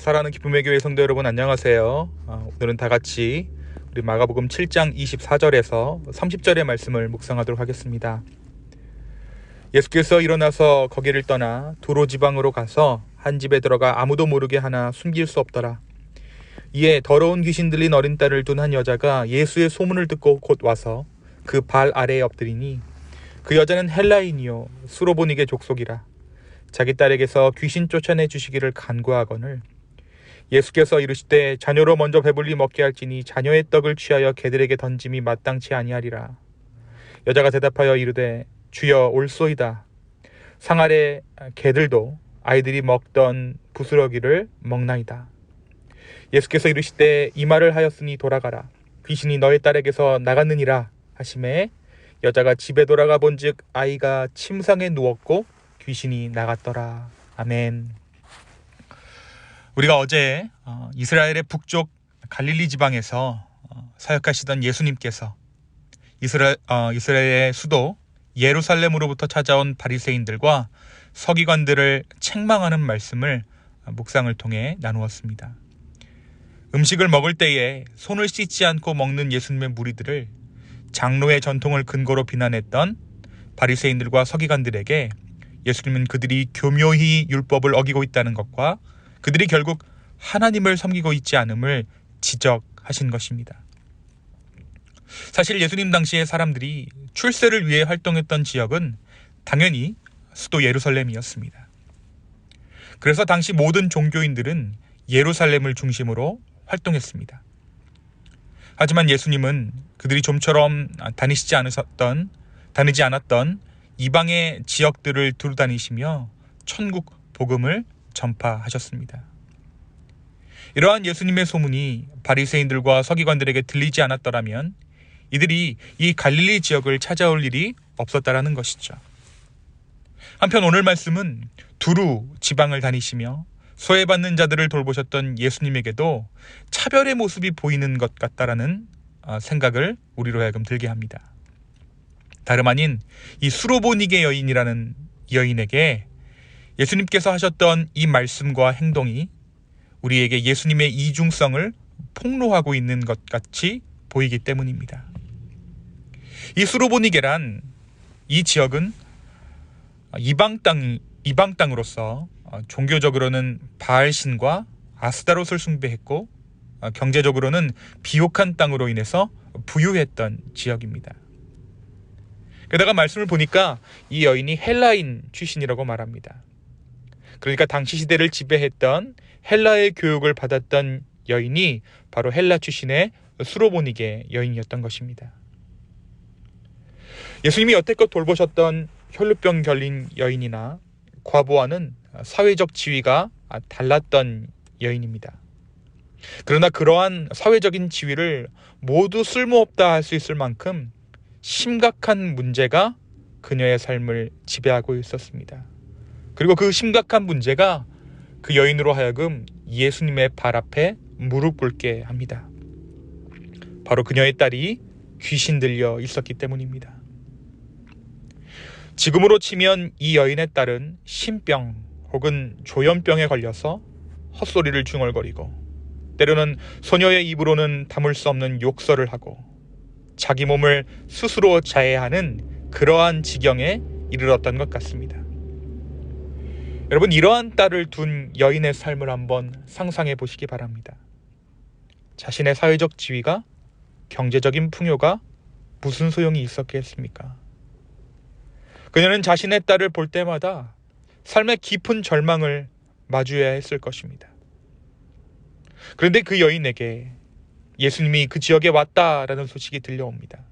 사랑하는 기쁨의 교회 성도 여러분, 안녕하세요. 오늘은 다 같이 우리 마가복음 7장 24절에서 30절의 말씀을 묵상하도록 하겠습니다. 예수께서 일어나서 거기를 떠나 두로 지방으로 가서 한 집에 들어가 아무도 모르게 하나 숨길 수 없더라. 이에 더러운 귀신 들린 어린 딸을 둔 한 여자가 예수의 소문을 듣고 곧 와서 그 발 아래에 엎드리니, 그 여자는 헬라인이요 수로보니게 족속이라. 자기 딸에게서 귀신 쫓아내 주시기를 간구하거늘 예수께서 이르시되 자녀로 먼저 배불리 먹게 할지니 자녀의 떡을 취하여 개들에게 던짐이 마땅치 아니하리라. 여자가 대답하여 이르되 주여 올소이다. 상 아래 개들도 아이들이 먹던 부스러기를 먹나이다. 예수께서 이르시되 이 말을 하였으니 돌아가라. 귀신이 너의 딸에게서 나갔느니라 하시매 여자가 집에 돌아가 본즉 아이가 침상에 누웠고 귀신이 나갔더라. 아멘. 우리가 어제 이스라엘의 북쪽 갈릴리 지방에서 사역하시던 예수님께서 이스라엘의 수도 예루살렘으로부터 찾아온 바리새인들과 서기관들을 책망하는 말씀을 묵상을 통해 나누었습니다. 음식을 먹을 때에 손을 씻지 않고 먹는 예수님의 무리들을 장로의 전통을 근거로 비난했던 바리새인들과 서기관들에게 예수님은 그들이 교묘히 율법을 어기고 있다는 것과 그들이 결국 하나님을 섬기고 있지 않음을 지적하신 것입니다. 사실 예수님 당시의 사람들이 출세를 위해 활동했던 지역은 당연히 수도 예루살렘이었습니다. 그래서 당시 모든 종교인들은 예루살렘을 중심으로 활동했습니다. 하지만 예수님은 그들이 좀처럼 다니지 않았던 이방의 지역들을 두루 다니시며 천국 복음을 전파하셨습니다. 이러한 예수님의 소문이 바리새인들과 서기관들에게 들리지 않았더라면 이들이 이 갈릴리 지역을 찾아올 일이 없었다라는 것이죠. 한편 오늘 말씀은 두루 지방을 다니시며 소외받는 자들을 돌보셨던 예수님에게도 차별의 모습이 보이는 것 같다라는 생각을 우리로 하여금 들게 합니다. 다름 아닌 이 수로보니게 여인이라는 여인에게 예수님께서 하셨던 이 말씀과 행동이 우리에게 예수님의 이중성을 폭로하고 있는 것 같이 보이기 때문입니다. 이 수로보니게란 이 지역은 이방 땅으로서 종교적으로는 바알신과 아스다롯을 숭배했고 경제적으로는 비옥한 땅으로 인해서 부유했던 지역입니다. 게다가 말씀을 보니까 이 여인이 헬라인 출신이라고 말합니다. 그러니까 당시 시대를 지배했던 헬라의 교육을 받았던 여인이 바로 헬라 출신의 수로보니게 여인이었던 것입니다. 예수님이 여태껏 돌보셨던 혈루병 걸린 여인이나 과부와는 사회적 지위가 달랐던 여인입니다. 그러나 그러한 사회적인 지위를 모두 쓸모없다 할 수 있을 만큼 심각한 문제가 그녀의 삶을 지배하고 있었습니다. 그리고 그 심각한 문제가 그 여인으로 하여금 예수님의 발 앞에 무릎 꿇게 합니다. 바로 그녀의 딸이 귀신 들려 있었기 때문입니다. 지금으로 치면 이 여인의 딸은 신병 혹은 조현병에 걸려서 헛소리를 중얼거리고 때로는 소녀의 입으로는 담을 수 없는 욕설을 하고 자기 몸을 스스로 자해하는 그러한 지경에 이르렀던 것 같습니다. 여러분, 이러한 딸을 둔 여인의 삶을 한번 상상해 보시기 바랍니다. 자신의 사회적 지위가, 경제적인 풍요가 무슨 소용이 있었겠습니까? 그녀는 자신의 딸을 볼 때마다 삶의 깊은 절망을 마주해야 했을 것입니다. 그런데 그 여인에게 예수님이 그 지역에 왔다라는 소식이 들려옵니다.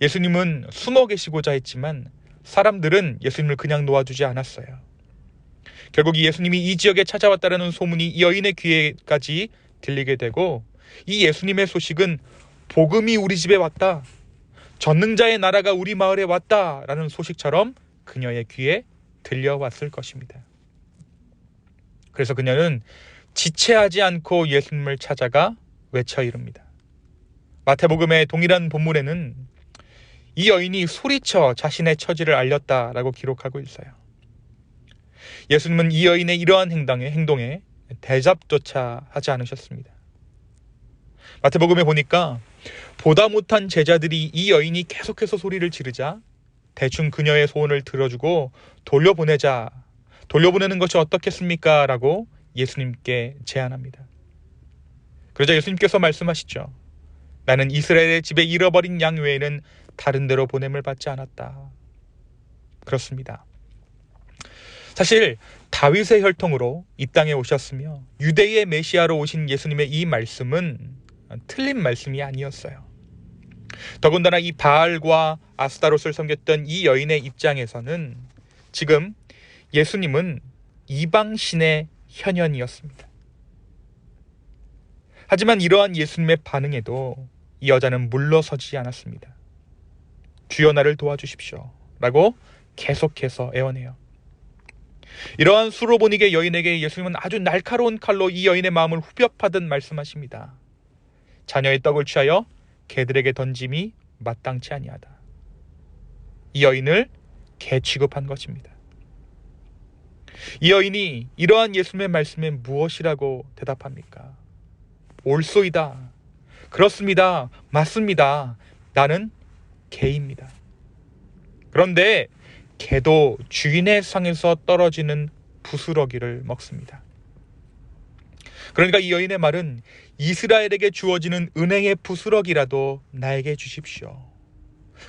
예수님은 숨어 계시고자 했지만 사람들은 예수님을 그냥 놓아주지 않았어요. 결국 예수님이 이 지역에 찾아왔다라는 소문이 이 여인의 귀에까지 들리게 되고 이 예수님의 소식은 복음이 우리 집에 왔다, 전능자의 나라가 우리 마을에 왔다라는 소식처럼 그녀의 귀에 들려왔을 것입니다. 그래서 그녀는 지체하지 않고 예수님을 찾아가 외쳐 이릅니다. 마태복음의 동일한 본문에는 이 여인이 소리쳐 자신의 처지를 알렸다라고 기록하고 있어요. 예수님은 이 여인의 이러한 행동에 대접조차 하지 않으셨습니다. 마태복음에 보니까 보다 못한 제자들이 이 여인이 계속해서 소리를 지르자 대충 그녀의 소원을 들어주고 돌려보내는 것이 어떻겠습니까? 라고 예수님께 제안합니다. 그러자 예수님께서 말씀하시죠. 나는 이스라엘의 집에 잃어버린 양 외에는 다른 데로 보냄을 받지 않았다. 그렇습니다. 사실 다윗의 혈통으로 이 땅에 오셨으며 유대의 메시아로 오신 예수님의 이 말씀은 틀린 말씀이 아니었어요. 더군다나 이 바알과 아스타롯을 섬겼던 이 여인의 입장에서는 지금 예수님은 이방신의 현현이었습니다. 하지만 이러한 예수님의 반응에도 이 여자는 물러서지 않았습니다. 주여 나를 도와주십시오 라고 계속해서 애원해요. 이러한 수로보니게 여인에게 예수님은 아주 날카로운 칼로 이 여인의 마음을 후벼 파듯 말씀하십니다. 자녀의 떡을 취하여 개들에게 던짐이 마땅치 아니하다. 이 여인을 개 취급한 것입니다. 이 여인이 이러한 예수님의 말씀에 무엇이라고 대답합니까? 옳소이다. 그렇습니다. 맞습니다. 나는 개입니다. 그런데 개도 주인의 상에서 떨어지는 부스러기를 먹습니다. 그러니까 이 여인의 말은 이스라엘에게 주어지는 은혜의 부스러기라도 나에게 주십시오.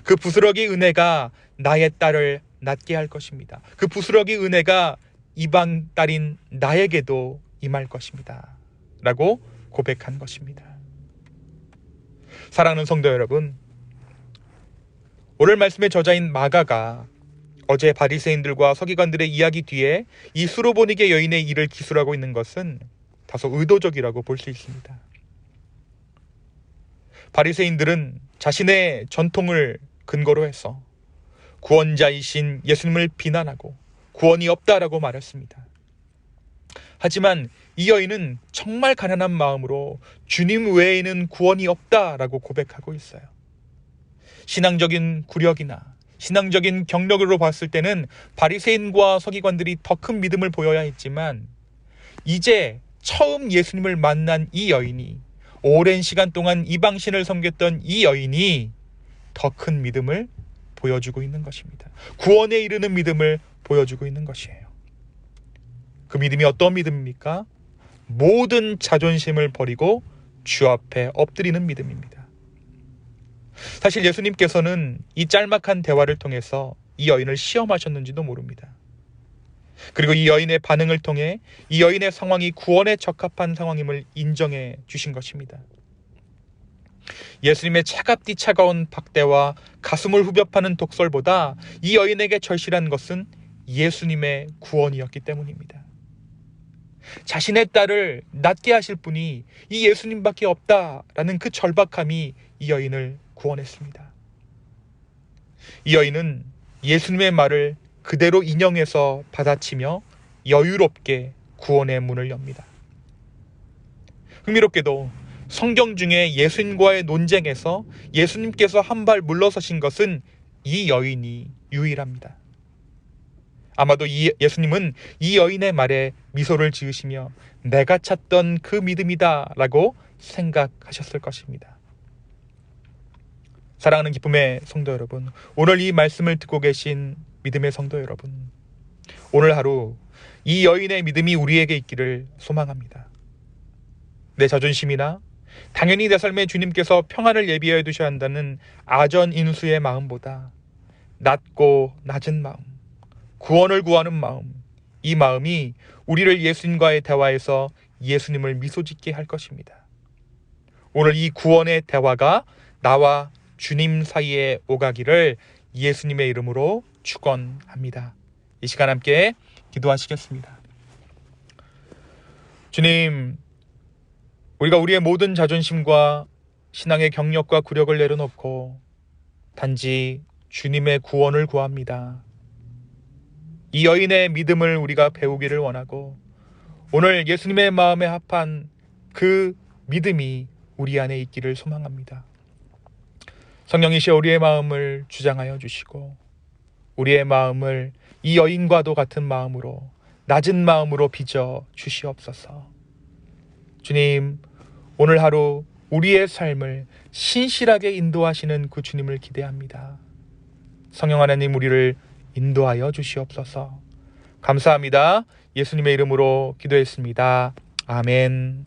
그 부스러기 은혜가 나의 딸을 낫게 할 것입니다. 그 부스러기 은혜가 이방 딸인 나에게도 임할 것입니다. 라고 고백한 것입니다. 사랑하는 성도 여러분, 오늘 말씀의 저자인 마가가 어제 바리새인들과 서기관들의 이야기 뒤에 이 수로보니게 여인의 일을 기술하고 있는 것은 다소 의도적이라고 볼 수 있습니다. 바리새인들은 자신의 전통을 근거로 해서 구원자이신 예수님을 비난하고 구원이 없다라고 말했습니다. 하지만 이 여인은 정말 가난한 마음으로 주님 외에는 구원이 없다라고 고백하고 있어요. 신앙적인 구력이나 신앙적인 경력으로 봤을 때는 바리새인과 서기관들이 더 큰 믿음을 보여야 했지만 이제 처음 예수님을 만난 이 여인이, 오랜 시간 동안 이방신을 섬겼던 이 여인이 더 큰 믿음을 보여주고 있는 것입니다. 구원에 이르는 믿음을 보여주고 있는 것이에요. 그 믿음이 어떤 믿음입니까? 모든 자존심을 버리고 주 앞에 엎드리는 믿음입니다. 사실 예수님께서는 이 짤막한 대화를 통해서 이 여인을 시험하셨는지도 모릅니다. 그리고 이 여인의 반응을 통해 이 여인의 상황이 구원에 적합한 상황임을 인정해 주신 것입니다. 예수님의 차갑디 차가운 박대와 가슴을 후벼 파는 독설보다 이 여인에게 절실한 것은 예수님의 구원이었기 때문입니다. 자신의 딸을 낫게 하실 분이 이 예수님밖에 없다라는 그 절박함이 이 여인을 구원했습니다. 이 여인은 예수님의 말을 그대로 인용해서 받아치며 여유롭게 구원의 문을 엽니다. 흥미롭게도 성경 중에 예수님과의 논쟁에서 예수님께서 한 발 물러서신 것은 이 여인이 유일합니다. 아마도 예수님은 이 여인의 말에 미소를 지으시며 내가 찾던 그 믿음이다 라고 생각하셨을 것입니다. 사랑하는 기쁨의 성도 여러분, 오늘 이 말씀을 듣고 계신 믿음의 성도 여러분, 오늘 하루 이 여인의 믿음이 우리에게 있기를 소망합니다. 내 자존심이나 당연히 내 삶에 주님께서 평안을 예비하여 두셔야 한다는 아전인수의 마음보다 낮고 낮은 마음, 구원을 구하는 마음, 이 마음이 우리를 예수님과의 대화에서 예수님을 미소짓게 할 것입니다. 오늘 이 구원의 대화가 나와 주님 사이에 오가기를 예수님의 이름으로 축원합니다. 이 시간 함께 기도하시겠습니다. 주님, 우리가 우리의 모든 자존심과 신앙의 경력과 구력을 내려놓고 단지 주님의 구원을 구합니다. 이 여인의 믿음을 우리가 배우기를 원하고 오늘 예수님의 마음에 합한 그 믿음이 우리 안에 있기를 소망합니다. 성령이시여 우리의 마음을 주장하여 주시고 우리의 마음을 이 여인과도 같은 마음으로, 낮은 마음으로 빚어 주시옵소서. 주님, 오늘 하루 우리의 삶을 신실하게 인도하시는 그 주님을 기대합니다. 성령 하나님, 우리를 인도하여 주시옵소서. 감사합니다. 예수님의 이름으로 기도했습니다. 아멘.